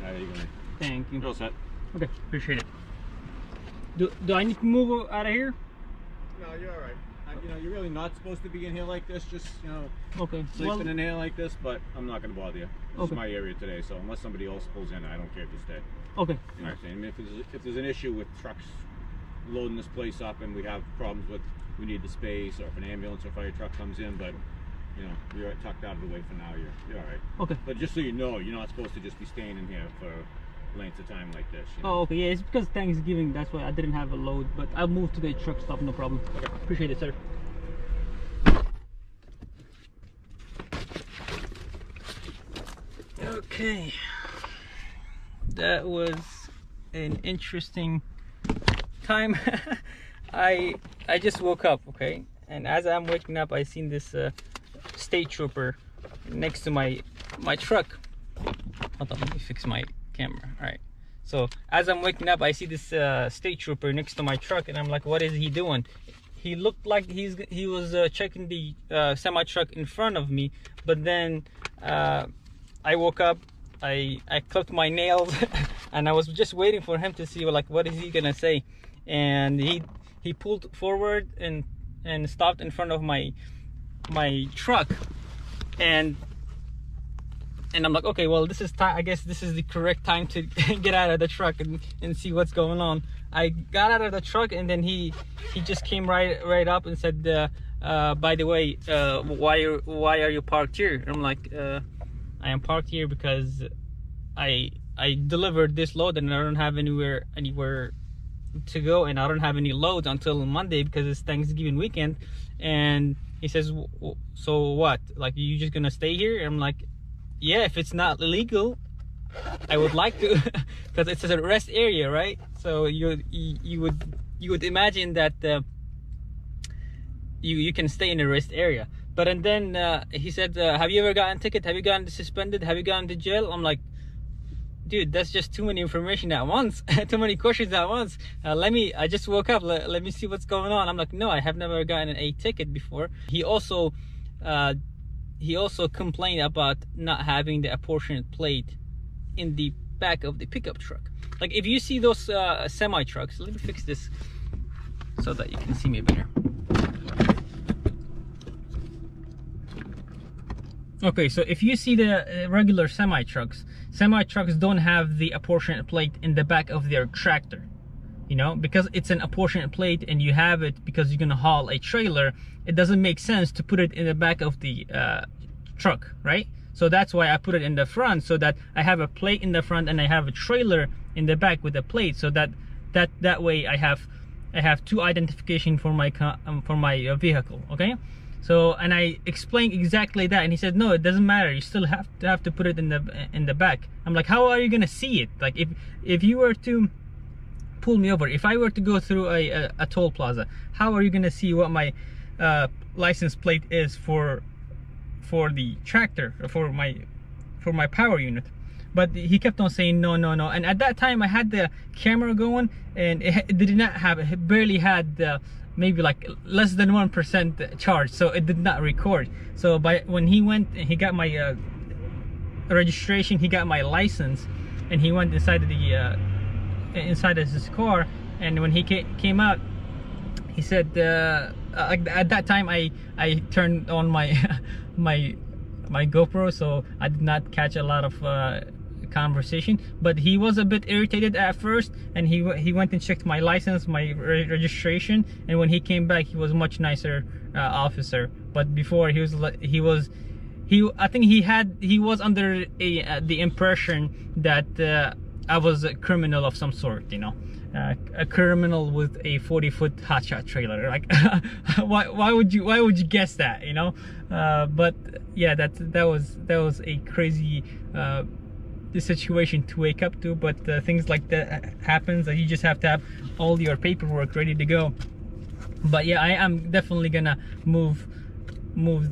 Alright, you going? Thank you. You're all set. Okay, appreciate it. Do I need to move out of here? No, you're all right. You know, you're really not supposed to be in here like this. Just, you know, Okay. sleeping in here like this. But I'm not going to bother you. This Okay. is my area today, so unless somebody else pulls in, I don't care if you stay. Okay. You know what I'm saying? I mean, if there's an issue with trucks loading this place up and we have problems with, we need the space, or if an ambulance or fire truck comes in, but you know, you're tucked out of the way for now. You're all right. Okay. But just so you know, you're not supposed to just be staying in here for lengths of time like this. You know? Oh, okay. Yeah, it's because Thanksgiving. That's why I didn't have a load, but I'll move to the truck stop. No problem. Okay. Appreciate it, sir. Okay. That was an interesting time. I just woke up, okay, and as I'm waking up, I seen this state trooper next to my truck. Hold on, let me fix my camera. All right. So as I'm waking up, I see this state trooper next to my truck, and I'm like, what is he doing? He looked like he was checking the semi truck in front of me, but then I woke up, I clipped my nails, and I was just waiting for him to see, like, what is he gonna say. And he pulled forward and stopped in front of my truck, and I'm like, okay, well, this is time. I guess this is the correct time to get out of the truck and see what's going on. I got out of the truck, and then he just came right up and said, by the way, why are you parked here? And I'm like, I am parked here because I delivered this load and I don't have anywhere to go, and I don't have any loads until Monday because it's Thanksgiving weekend. And he says, so what, like, you just gonna stay here? And I'm like, yeah, if it's not illegal, I would like to, because it's a rest area, right? So you would imagine that you can stay in a rest area. But and then he said, have you ever gotten a ticket? Have you gotten suspended? Have you gotten to jail? I'm like, dude, that's just too many information at once. Too many questions at once. I just woke up. Let me see what's going on. I'm like, no, I have never gotten a ticket before. He also complained about not having the apportioned plate in the back of the pickup truck. Like, if you see those semi trucks, let me fix this so that you can see me better. Okay, so if you see the regular semi trucks don't have the apportioned plate in the back of their tractor, you know, because it's an apportioned plate and you have it because you're gonna haul a trailer. It doesn't make sense to put it in the back of the truck, right? So that's why I put it in the front, so that I have a plate in the front and I have a trailer in the back with a plate, so that way I have two identification for my vehicle. Okay. So, and I explained exactly that, and he said, no, it doesn't matter, you still have to put it in the back. I'm like, how are you gonna see it? Like, if you were to pull me over, if I were to go through a toll plaza, how are you gonna see what my license plate is for the tractor, or for my power unit? But he kept on saying no. And at that time I had the camera going, and it did not have, it barely had maybe like less than 1% charge, so it did not record. So when he went and he got my registration, he got my license, and he went inside of his car, and when he came out, he said, at that time I turned on my my GoPro, so I did not catch a lot of conversation, but he was a bit irritated at first, and he went and checked my license, my registration, and when he came back, he was much nicer officer. But before, he was under the impression that I was a criminal of some sort, you know, a criminal with a 40-foot hotshot trailer. Like, why would you guess that, you know? But yeah, that was a crazy situation to wake up to. But things like that happens, you just have to have all your paperwork ready to go. But yeah, I am definitely gonna move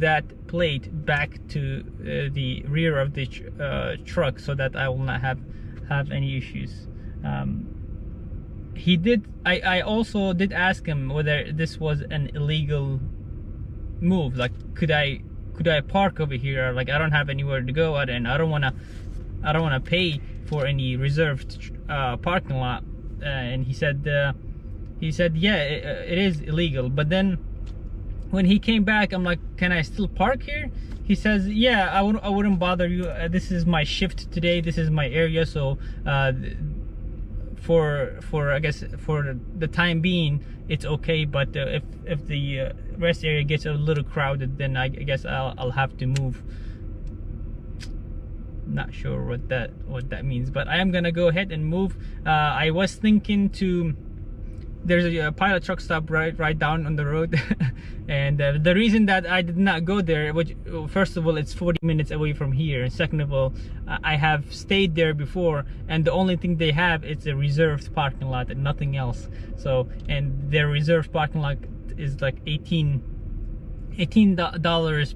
that plate back to the rear of the truck, so that I will not have any issues. I also did ask him whether this was an illegal move. Like, could I park over here? Like, I don't have anywhere to go, and I don't want I don't want to pay for any reserved parking lot. And he said yeah, it is illegal. But then when he came back, I'm like, can I still park here? He says, yeah, I wouldn't bother you. This is my shift today. This is my area. So for I guess for the time being, it's okay. But if the rest area gets a little crowded, then I guess I'll have to move. Not sure what that means, but I am gonna go ahead and move. I was thinking to. There's a pilot truck stop right down on the road. And the reason that I did not go there, which first of all, it's 40 minutes away from here, and second of all, I have stayed there before, and the only thing they have is a reserved parking lot and nothing else. So, and their reserved parking lot is like $18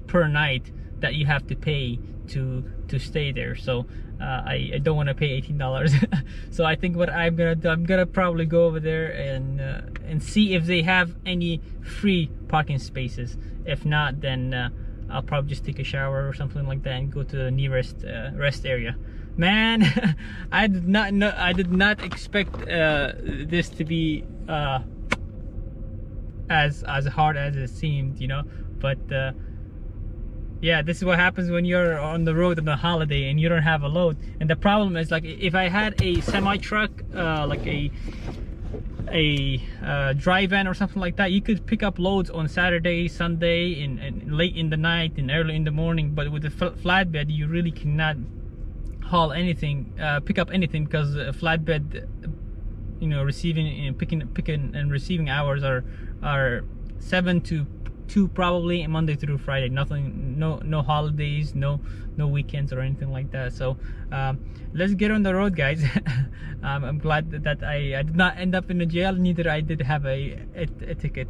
per night that you have to pay to stay there. So I don't want to pay $18. So I think what I'm gonna do, I'm gonna probably go over there and see if they have any free parking spaces. If not, then I'll probably just take a shower or something like that and go to the nearest rest area. Man, I did not expect this to be as hard as it seemed, you know. But yeah, this is what happens when you're on the road on a holiday and you don't have a load. And the problem is, like, if I had a semi truck, like a dry van or something like that, you could pick up loads on Saturday, Sunday, and late in the night and early in the morning. But with the flatbed, you really cannot haul anything, pick up anything, because a flatbed, you know, receiving and picking and receiving hours are 7 to 2 probably, Monday through Friday. Nothing, no holidays, no weekends or anything like that. So let's get on the road, guys. I'm glad that I did not end up in the jail, neither I did have a ticket.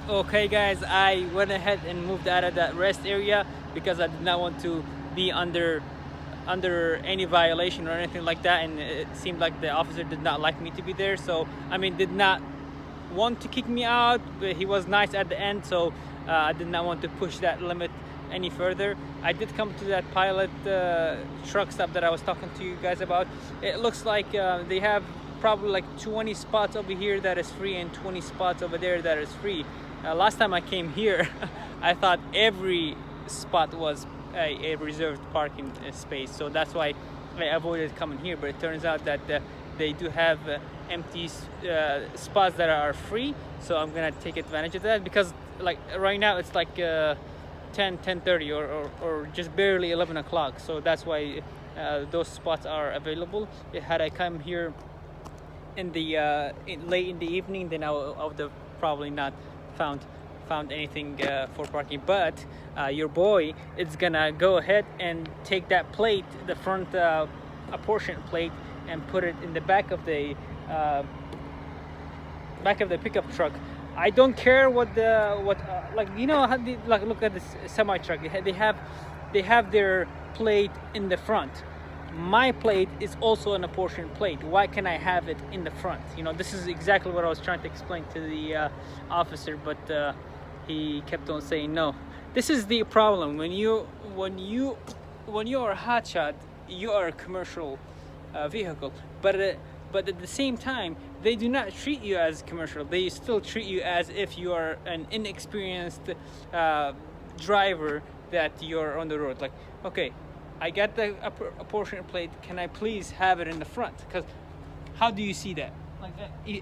Okay guys, I went ahead and moved out of that rest area because I did not want to be under any violation or anything like that, and it seemed like the officer did not like me to be there. So I mean, did not want to kick me out, but he was nice at the end. So I did not want to push that limit any further. I did come to that pilot truck stop that I was talking to you guys about. It looks like they have probably like 20 spots over here that is free and 20 spots over there that is free. Last time I came here, I thought every spot was a reserved parking space, so that's why I avoided coming here. But it turns out that they do have empty spots that are free, so I'm gonna take advantage of that, because like right now it's like 10:30 or just barely 11 o'clock, so that's why those spots are available. Had I come here in the late in the evening, then I would have probably not found anything for parking. But your boy is gonna go ahead and take that plate, the front apportioned plate, and put it in the back of the pickup truck. I don't care what like, you know how they, like, look at this semi truck, they have their plate in the front. My plate is also an apportioned plate. Why can I have it in the front? You know, this is exactly what I was trying to explain to the officer, but he kept on saying no. This is the problem when you are a hotshot. You are a commercial vehicle, but at the same time, they do not treat you as commercial. They still treat you as if you are an inexperienced driver that you're on the road. Like, okay, I got the apportioned plate, can I please have it in the front? Because how do you see that? Like,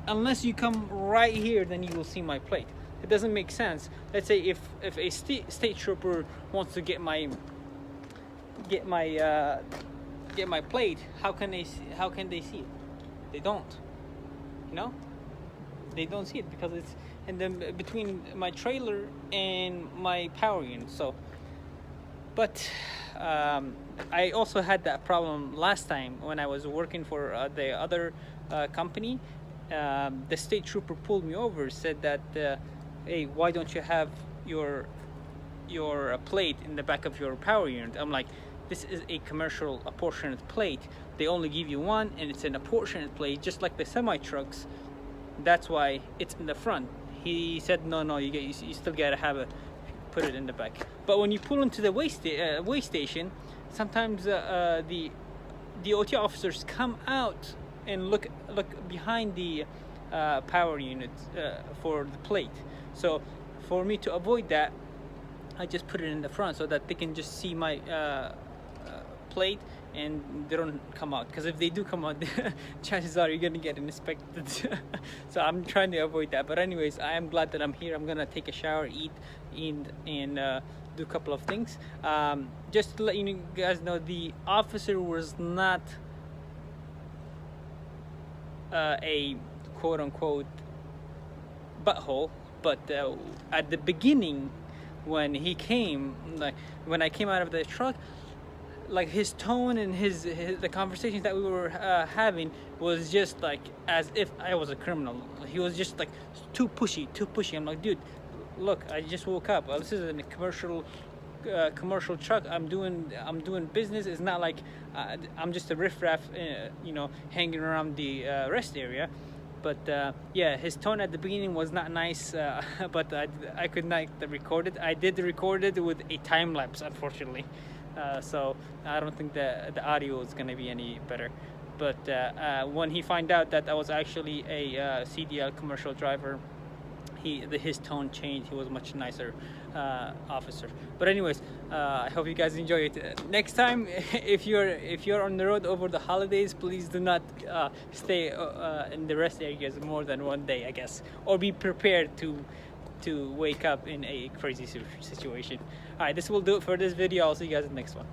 unless you come right here, then you will see my plate. It doesn't make sense. Let's say if a state trooper wants to get my plate, how can they see it? They don't. You know, they don't see it because it's in the between my trailer and my power unit. So, but I also had that problem last time when I was working for the other company. The state trooper pulled me over, said that, hey, why don't you have your plate in the back of your power unit? I'm like, this is a commercial apportioned plate. They only give you one, and it's an apportioned plate, just like the semi trucks. That's why it's in the front. He said, no, you still gotta put it in the back. But when you pull into the weigh station, sometimes the the OT officers come out and look behind the power unit for the plate. So for me to avoid that, I just put it in the front so that they can just see my plate and they don't come out, because if they do come out, chances are you're gonna get inspected. So I'm trying to avoid that. But anyways, I am glad that I'm here. I'm gonna take a shower, eat, and do a couple of things. Just to let you guys know, the officer was not a quote-unquote butthole, but at the beginning, when he came, like when I came out of the truck, like his tone and the conversations that we were having was just like as if I was a criminal. He was just like too pushy. I'm like, dude, look, I just woke up. This is a commercial truck. I'm doing business. It's not like I'm just a riffraff, you know, hanging around the rest area. But yeah, his tone at the beginning was not nice, but I could not record it. I did record it with a time lapse, unfortunately. So I don't think the audio is gonna be any better. But when he found out that I was actually a CDL commercial driver, his tone changed. He was a much nicer officer. But anyways, I hope you guys enjoy it. Next time, if you're on the road over the holidays, please do not stay in the rest areas more than one day, I guess, or be prepared to wake up in a crazy situation. All right, this will do it for this video. I'll see you guys in the next one.